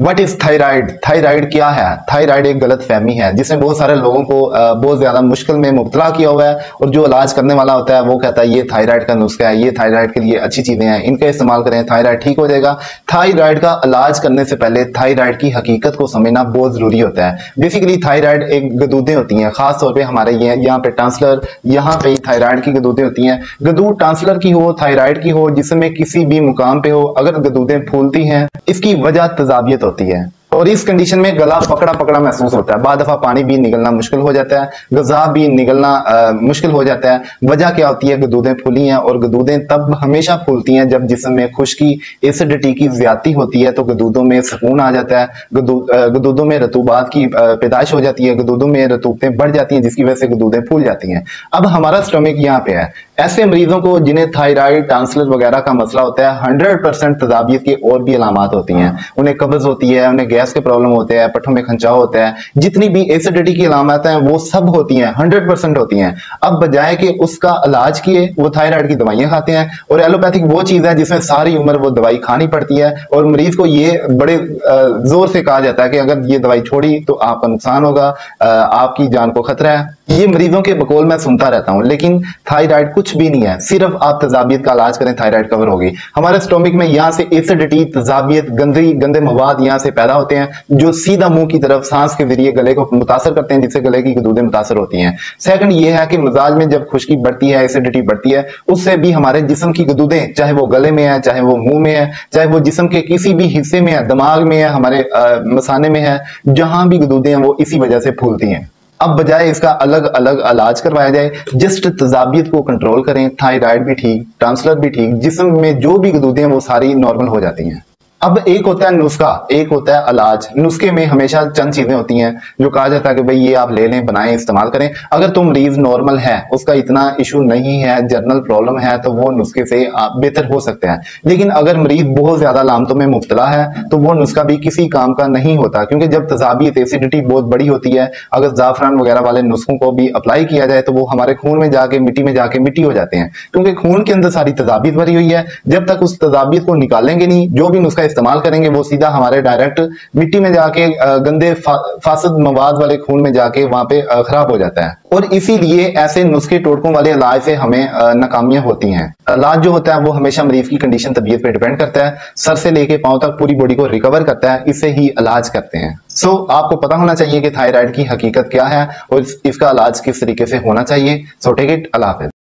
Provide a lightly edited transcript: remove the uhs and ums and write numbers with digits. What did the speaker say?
What is thyroid? Thyroid क्या है? Thyroid एक गलत फहमी है जिसने बहुत सारे लोगों को बहुत ज्यादा मुश्किल में मुब्तला किया हुआ है। और जो इलाज करने वाला होता है वो कहता है ये थायराइड का नुस्खा है, ये थायराइड के लिए अच्छी चीजें हैं, इनका इस्तेमाल करें, थायराइड ठीक हो जाएगा। थायराइड का इलाज करने से पहले थायराइड की हकीकत को समझना बहुत जरूरी होता है। बेसिकली थायराइड एक गदूदें होती हैं, खासतौर पर हमारे यहाँ पे टांसलर, यहाँ पे थायराइड की गदूदें होती हैं। गदूद टांसलर की हो, थायराइड की हो, जिसमें किसी भी मुकाम पे हो, अगर गदूदें फूलती हैं इसकी वजह तजाबियत होती है। और इस कंडीशन में गला पकड़ा पकड़ा महसूस होता है, बाद दफा पानी भी निकलना मुश्किल हो जाता है, गज़ा भी निकलना मुश्किल हो जाता है। वजह क्या होती है? गदूदें फूली हैं। और गदूदें तब हमेशा फूलती हैं जब जिस्म में खुश्की, एसिडिटी की ज्यादती होती है, तो गदूदों में सुकून आ जाता है, गदूदों में रतूबात की पैदाइश हो जाती है, गदूदों में रतूबतें बढ़ जाती हैं, जिसकी वजह से गदूदें फूल जाती हैं। अब हमारा स्टमक यहाँ पे है। ऐसे मरीजों को जिन्हें थायराइड, टांसलर वगैरह का मसला होता है, 100% तजाबियत की और भी अलामात होती हैं। उन्हें कब्ज होती है, उन्हें गैस के प्रॉब्लम होते हैं, पट्टों में खंचाव होता है, जितनी भी एसिडिटी की अलामत हैं वो सब होती हैं, 100% होती हैं। अब बजाय कि उसका इलाज किए वो थायराइड की दवाइयां खाते हैं। और एलोपैथिक वो चीज है जिसमें सारी उम्र वो दवाई खानी पड़ती है। और मरीज को ये बड़े जोर से कहा जाता है कि अगर ये दवाई छोड़ी तो आपका नुकसान होगा, आपकी जान को खतरा है। ये मरीजों के बकौल मैं सुनता रहता हूं, लेकिन थायराइड कुछ भी नहीं है। सिर्फ आप तजाबियत का इलाज करें, थायराइड कवर होगी। हमारे स्टोमिक में यहाँ से एसिडिटी, तजाबियत, गंदे मवाद यहाँ से पैदा होते हैं जो सीधा मुंह की तरफ सांस के जरिए गले को मुतासर करते हैं, जिससे गले की गदूदें मुतासर होती हैं। सेकंड ये है कि मिजाज में जब खुश्की बढ़ती है, एसिडिटी बढ़ती है, उससे भी हमारे जिस्म की गदूदें, चाहे वो गले में है, चाहे वो मुंह में है, चाहे वो जिस्म के किसी भी हिस्से में है, दिमाग में है, हमारे मसाने में है, जहां भी गदूदें हैं वो इसी वजह से फूलती हैं। अब बजाय इसका अलग अलग इलाज करवाया जाए, जस्ट तजाबियत को कंट्रोल करें, थायराइड भी ठीक, टांसलर भी ठीक, जिस्म में जो भी गदूदें हैं वो सारी नॉर्मल हो जाती हैं। अब एक होता है नुस्खा, एक होता है इलाज। नुस्खे में हमेशा चंद चीजें होती हैं जो कहा जाता है कि भाई ये आप ले लें, बनाएं, इस्तेमाल करें। अगर तो मरीज नॉर्मल है, उसका इतना इशू नहीं है, जर्नल प्रॉब्लम है, तो वो नुस्खे से आप बेहतर हो सकते हैं। लेकिन अगर मरीज बहुत ज्यादा लामतों में मुब्तला है तो वो नुस्खा भी किसी काम का नहीं होता, क्योंकि जब तजाबियत, एसिडिटी बहुत बड़ी होती है, अगर जाफरान वगैरह वाले नुस्खों को भी अप्लाई किया जाए तो वो हमारे खून में जाके मिट्टी हो जाते हैं, क्योंकि खून के अंदर सारी तजाबियत भरी हुई है। जब तक उस तजाबियत को निकालेंगे नहीं, जो भी नुस्खा इस्तेमाल करेंगे वो सीधा हमारे डायरेक्ट मिट्टी में जाके गंदे फासद मवाद वाले खून में जाके वहां पे खराब हो जाता है। और इसीलिए ऐसे नुस्खे टोटकों वाले इलाज से हमें नाकामियां होती हैं। इलाज जो होता है वो हमेशा मरीज की कंडीशन, तबीयत पे डिपेंड करता है। सर से लेके पांव तक पूरी बॉडी को रिकवर करता है, इससे ही इलाज करते हैं। सो आपको पता होना चाहिए कि थायराइड की हकीकत क्या है और इसका इलाज किस तरीके से होना चाहिए। सो टेक इट, अल्लाह हाफिज़।